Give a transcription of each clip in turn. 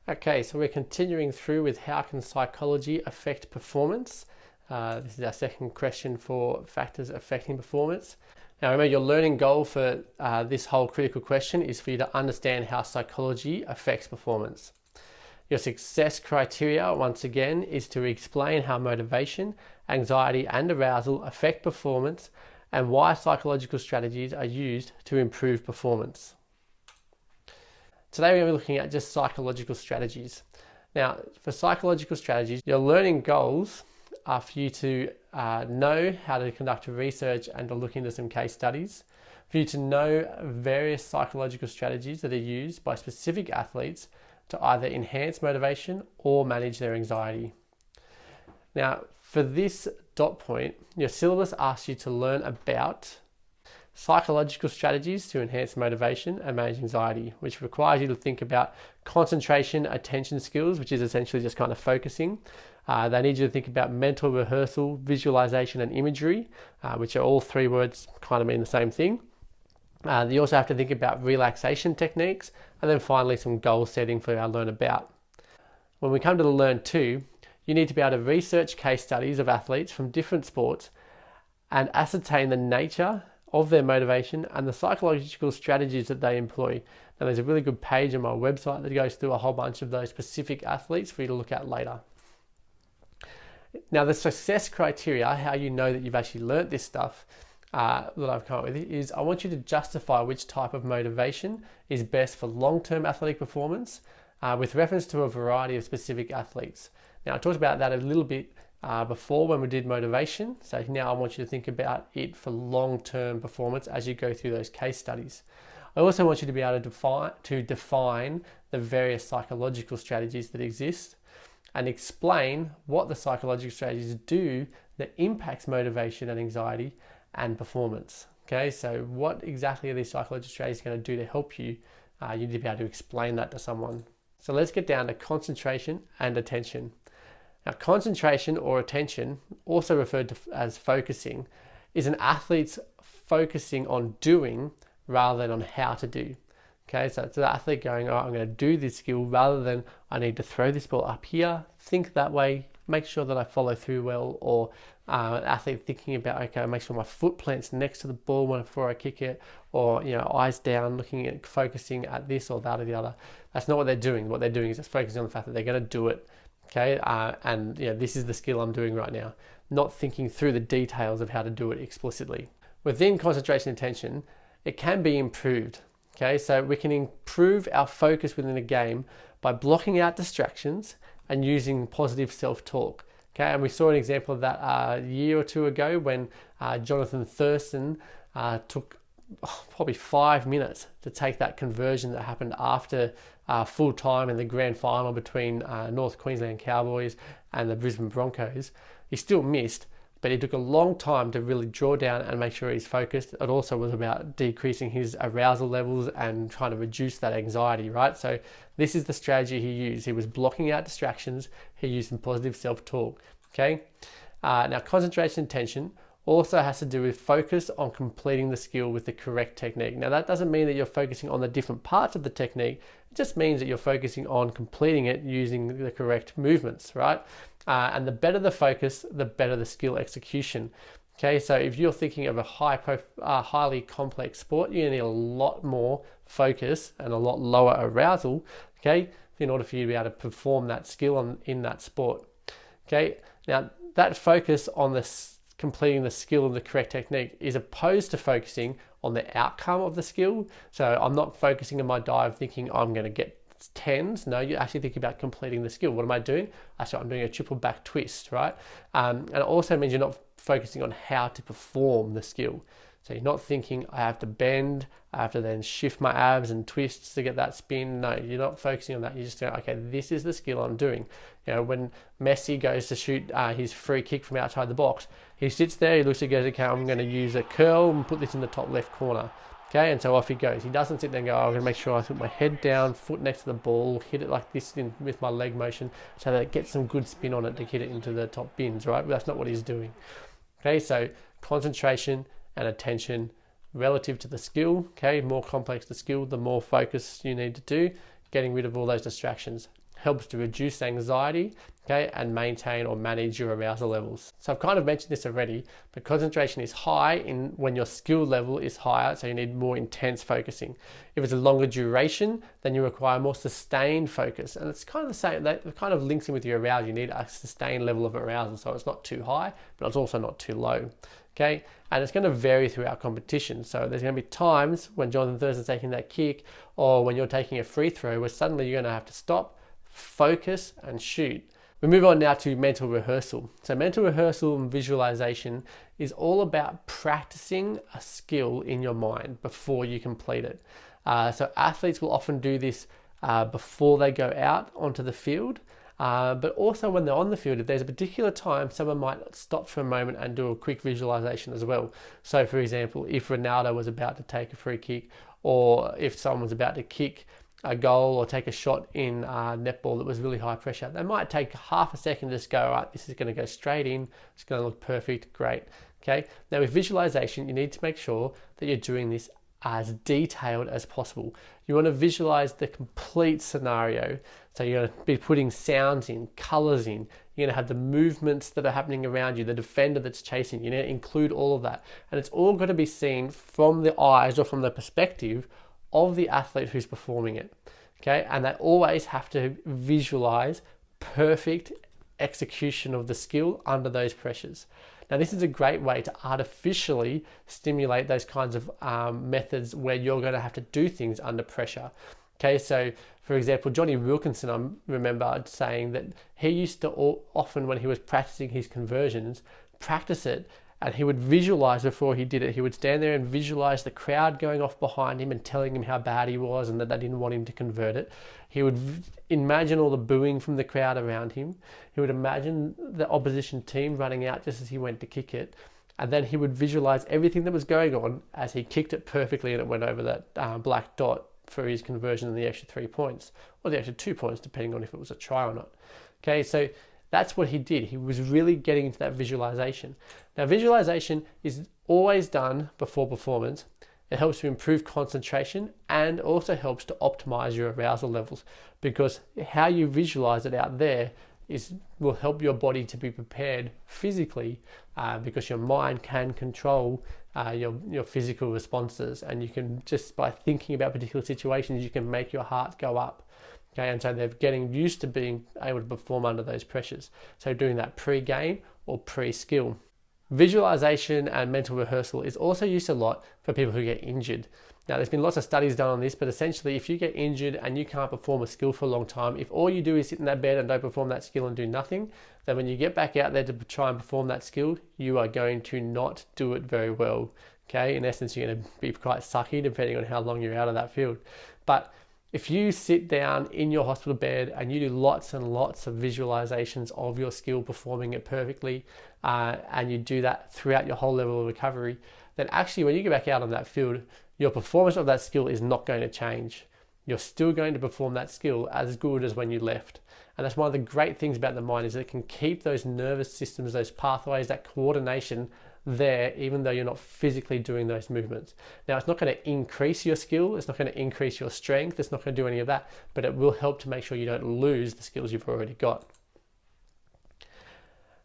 Okay, so we're continuing through with how can psychology affect performance. This is our second question for factors affecting performance. Now remember, your learning goal for this whole critical question is for you to understand how psychology affects performance. Your success criteria, once again, is to explain how motivation, anxiety, and arousal affect performance and why psychological strategies are used to improve performance. Today we're going to be looking at just psychological strategies. Now, for psychological strategies, your learning goals are for you to know how to conduct research and to look into some case studies, for you to know various psychological strategies that are used by specific athletes to either enhance motivation or manage their anxiety. Now, for this dot point, your syllabus asks you to learn about psychological strategies to enhance motivation and manage anxiety, which requires you to think about concentration, attention skills, which is essentially just kind of focusing. They need you to think about mental rehearsal, visualization, and imagery, which are all three words kind of mean the same thing. You also have to think about relaxation techniques, and then finally some goal setting for our learn about. When we come to the learn to, you need to be able to research case studies of athletes from different sports and ascertain the nature of their motivation and the psychological strategies that they employ. Now there's a really good page on my website that goes through a whole bunch of those specific athletes for you to look at later. Now the success criteria, how you know that you've actually learnt this stuff that I've come up with, is I want you to justify which type of motivation is best for long-term athletic performance with reference to a variety of specific athletes. Now I talked about that a little bit before when we did motivation. So now I want you to think about it for long-term performance as you go through those case studies. I also want you to be able to define the various psychological strategies that exist and explain what the psychological strategies do that impacts motivation and anxiety and performance. Okay, so what exactly are these psychological strategies going to do to help you? You need to be able to explain that to someone. So let's get down to concentration and attention. Now, concentration or attention, also referred to as focusing, is an athlete's focusing on doing rather than on how to do. Okay, so it's the athlete going, oh, I'm going to do this skill rather than I need to throw this ball up here, think that way, make sure that I follow through well, or an athlete thinking about, okay, make sure my foot plants next to the ball before I kick it, or eyes down, looking at focusing at this or that or the other. That's not what they're doing. What they're doing is just focusing on the fact that they're going to do it. Okay, and this is the skill I'm doing right now, not thinking through the details of how to do it explicitly. Within concentration and attention, it can be improved. Okay, so we can improve our focus within a game by blocking out distractions and using positive self-talk. Okay, and we saw an example of that a year or two ago when Jonathan Thurston took probably 5 minutes to take that conversion that happened after full time in the grand final between North Queensland Cowboys and the Brisbane Broncos. He still missed, but it took a long time to really draw down and make sure he's focused. It also was about decreasing his arousal levels and trying to reduce that anxiety, right? So this is the strategy he used. He was blocking out distractions. He used some positive self-talk, okay? Now, concentration and attention also has to do with focus on completing the skill with the correct technique. Now, that doesn't mean that you're focusing on the different parts of the technique. It just means that you're focusing on completing it using the correct movements, right? And the better the focus, the better the skill execution. Okay, so if you're thinking of a highly complex sport, you need a lot more focus and a lot lower arousal, okay, in order for you to be able to perform that skill in that sport. Okay, now that focus on completing the skill and the correct technique is opposed to focusing on the outcome of the skill. So I'm not focusing on my dive thinking I'm going to get 10s. No, you're actually thinking about completing the skill. What am I doing? Actually, I'm doing a triple back twist, right? And it also means you're not focusing on how to perform the skill. So you're not thinking I have to bend, I have to then shift my abs and twists to get that spin. No, you're not focusing on that. You're just going, okay, this is the skill I'm doing. When Messi goes to shoot his free kick from outside the box, he sits there, he looks at it, goes, okay, I'm going to use a curl and put this in the top left corner. Okay, and so off he goes. He doesn't sit there and go, I'm going to make sure I put my head down, foot next to the ball, hit it like this with my leg motion so that it gets some good spin on it to hit it into the top bins, right? But that's not what he's doing. Okay, so concentration and attention relative to the skill. Okay, more complex the skill, the more focus you need to do. Getting rid of all those distractions helps to reduce anxiety, okay, and maintain or manage your arousal levels. So I've kind of mentioned this already, but concentration is high when your skill level is higher, so you need more intense focusing. If it's a longer duration, then you require more sustained focus, and it's kind of the same, that kind of links in with your arousal. You need a sustained level of arousal, so it's not too high, but it's also not too low. Okay, and it's going to vary throughout competition. So there's going to be times when Jonathan Thurston's taking that kick, or when you're taking a free throw, where suddenly you're going to have to stop, focus, and shoot. We move on now to mental rehearsal. So mental rehearsal and visualization is all about practicing a skill in your mind before you complete it. So athletes will often do this before they go out onto the field. But also when they're on the field, if there's a particular time, someone might stop for a moment and do a quick visualization as well. So for example, if Ronaldo was about to take a free kick, or if someone was about to kick a goal or take a shot in netball that was really high pressure, they might take half a second to just go, all right, this is going to go straight in, it's going to look perfect, great. Okay. Now with visualization, you need to make sure that you're doing this as detailed as possible. You want to visualize the complete scenario. So you're going to be putting sounds in, colors in, you're going to have the movements that are happening around you, the defender that's chasing, you need to include all of that. And it's all got to be seen from the eyes or from the perspective of the athlete who's performing it. Okay, and they always have to visualize perfect execution of the skill under those pressures. Now, this is a great way to artificially stimulate those kinds of methods where you're going to have to do things under pressure. Okay, so for example, Johnny Wilkinson, I remember saying that he used to often, when he was practicing his conversions, practice it, and he would visualize before he did it. He would stand there and visualize the crowd going off behind him and telling him how bad he was and that they didn't want him to convert it. He would imagine all the booing from the crowd around him. He would imagine the opposition team running out just as he went to kick it. And then he would visualize everything that was going on as he kicked it perfectly and it went over that black dot for his conversion and the extra 3 points, or the extra 2 points, depending on if it was a try or not. Okay, so that's what he did. He was really getting into that visualization. Now, visualization is always done before performance. It helps to improve concentration and also helps to optimize your arousal levels, because how you visualize it out there will help your body to be prepared physically, because your mind can control your physical responses, and you can, just by thinking about particular situations, you can make your heart go up. Okay, and so they're getting used to being able to perform under those pressures. So doing that pre-game or pre-skill. Visualization and mental rehearsal is also used a lot for people who get injured. Now, there's been lots of studies done on this, but essentially if you get injured and you can't perform a skill for a long time, if all you do is sit in that bed and don't perform that skill and do nothing, then when you get back out there to try and perform that skill, you are going to not do it very well. Okay, in essence, you're going to be quite sucky depending on how long you're out of that field. But if you sit down in your hospital bed and you do lots and lots of visualizations of your skill performing it perfectly, and you do that throughout your whole level of recovery, then actually when you get back out on that field, your performance of that skill is not going to change. You're still going to perform that skill as good as when you left. And that's one of the great things about the mind, is that it can keep those nervous systems, those pathways, that coordination there, even though you're not physically doing those movements. Now, it's not going to increase your skill, it's not going to increase your strength, it's not going to do any of that, but it will help to make sure you don't lose the skills you've already got.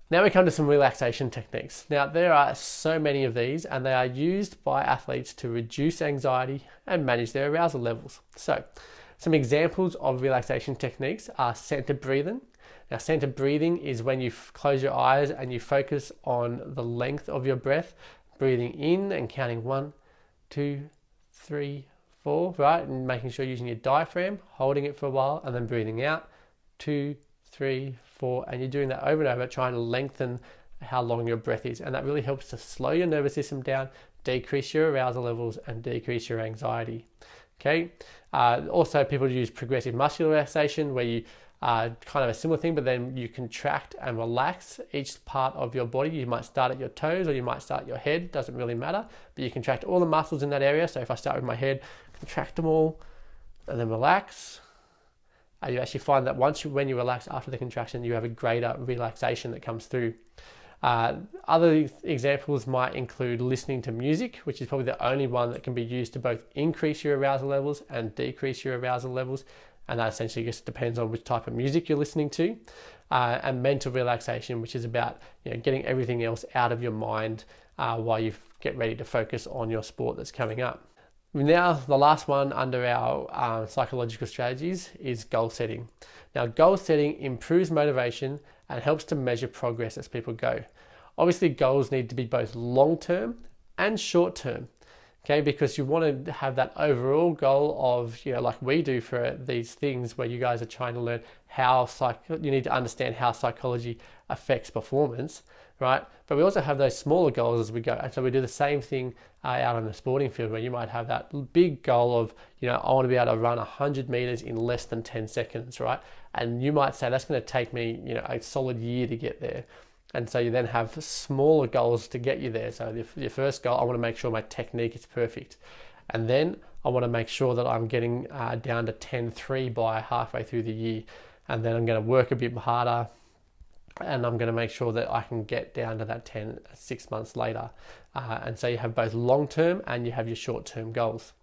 Now we come to some relaxation techniques. Now, there are so many of these, and they are used by athletes to reduce anxiety and manage their arousal levels. So, some examples of relaxation techniques are center breathing. Now, center breathing is when you close your eyes and you focus on the length of your breath, breathing in and counting 1, 2, 3, 4, right? And making sure you're using your diaphragm, holding it for a while, and then breathing out, 2, 3, 4, and you're doing that over and over, trying to lengthen how long your breath is. And that really helps to slow your nervous system down, decrease your arousal levels, and decrease your anxiety. Okay. Also, people use progressive muscular relaxation, where you kind of a similar thing, but then you contract and relax each part of your body. You might start at your toes, or you might start at your head, doesn't really matter, but you contract all the muscles in that area. So if I start with my head, contract them all and then relax. And you actually find that when you relax after the contraction, you have a greater relaxation that comes through. Other examples might include listening to music, which is probably the only one that can be used to both increase your arousal levels and decrease your arousal levels. And that essentially just depends on which type of music you're listening to. And mental relaxation, which is about getting everything else out of your mind while you get ready to focus on your sport that's coming up. Now, the last one under our psychological strategies is goal setting. Now, goal setting improves motivation and helps to measure progress as people go. Obviously, goals need to be both long-term and short-term, okay? Because you want to have that overall goal of, like we do for these things where you guys are trying to learn how you need to understand how psychology affects performance, right? But we also have those smaller goals as we go. And so we do the same thing out on the sporting field, where you might have that big goal of, I want to be able to run 100 meters in less than 10 seconds, right? And you might say that's going to take me, a solid year to get there. And so you then have smaller goals to get you there. So your first goal, I want to make sure my technique is perfect. And then I want to make sure that I'm getting down to 10.3 by halfway through the year. And then I'm going to work a bit harder, and I'm going to make sure that I can get down to that 10 6 months later. And so you have both long-term and you have your short-term goals.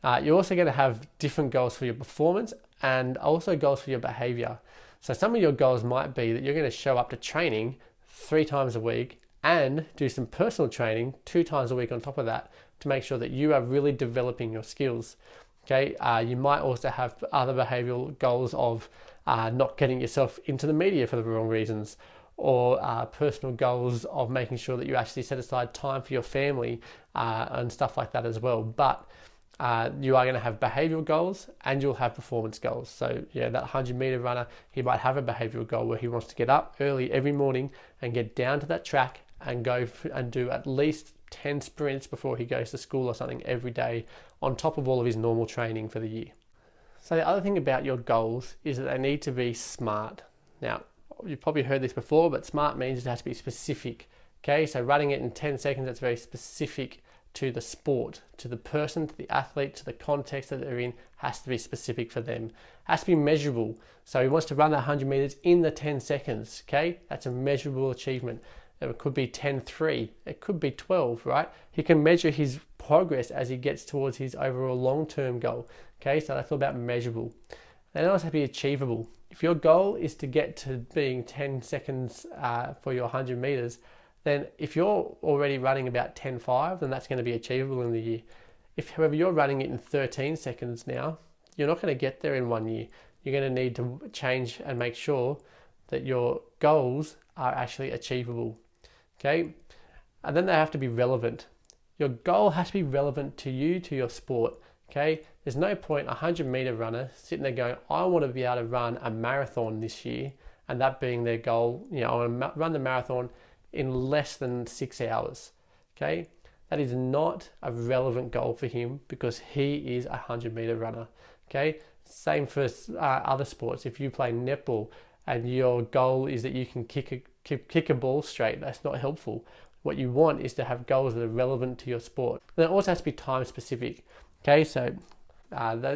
You're also going to have different goals for your performance and also goals for your behavior. So some of your goals might be that you're going to show up to training 3 times a week and do some personal training 2 times a week on top of that to make sure that you are really developing your skills. Okay, you might also have other behavioral goals of not getting yourself into the media for the wrong reasons, or personal goals of making sure that you actually set aside time for your family and stuff like that as well. But you are going to have behavioral goals and you'll have performance goals. So that 100-meter runner, he might have a behavioral goal where he wants to get up early every morning and get down to that track and go and do at least 10 sprints before he goes to school or something every day, on top of all of his normal training for the year. So the other thing about your goals is that they need to be SMART. Now, you've probably heard this before, but SMART means it has to be specific. Okay, so running it in 10 seconds, that's very specific to the sport, to the person, to the athlete, to the context that they're in, has to be specific for them. Has to be measurable. So he wants to run that 100 meters in the 10 seconds, okay? That's a measurable achievement. It could be 10.3, it could be 12, right? He can measure his progress as he gets towards his overall long-term goal, okay? So that's all about measurable. And it also has to be achievable. If your goal is to get to being 10 seconds for your 100 meters, then if you're already running about 10.5, then that's going to be achievable in the year. If, however, you're running it in 13 seconds now, you're not going to get there in 1 year. You're going to need to change and make sure that your goals are actually achievable. Okay, and then they have to be relevant. Your goal has to be relevant to you, to your sport. Okay, there's no point a 100-meter runner sitting there going, I want to be able to run a marathon this year, and that being their goal. I want to run the marathon in less than 6 hours. Okay, that is not a relevant goal for him because he is a 100-meter runner. Okay, same for other sports. If you play netball and your goal is that you can kick a ball straight, that's not helpful. What you want is to have goals that are relevant to your sport. And it also has to be time specific. Okay, so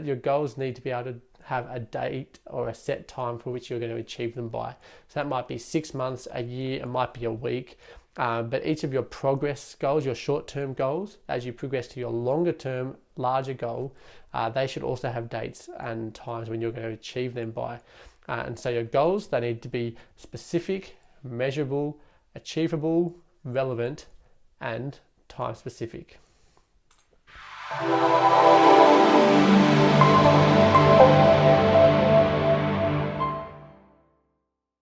your goals need to be able to have a date or a set time for which you're going to achieve them by. So that might be 6 months, a year, it might be a week. But each of your progress goals, your short-term goals, as you progress to your longer-term, larger goal, they should also have dates and times when you're going to achieve them by. And so your goals, they need to be specific, measurable, achievable, relevant, and time specific.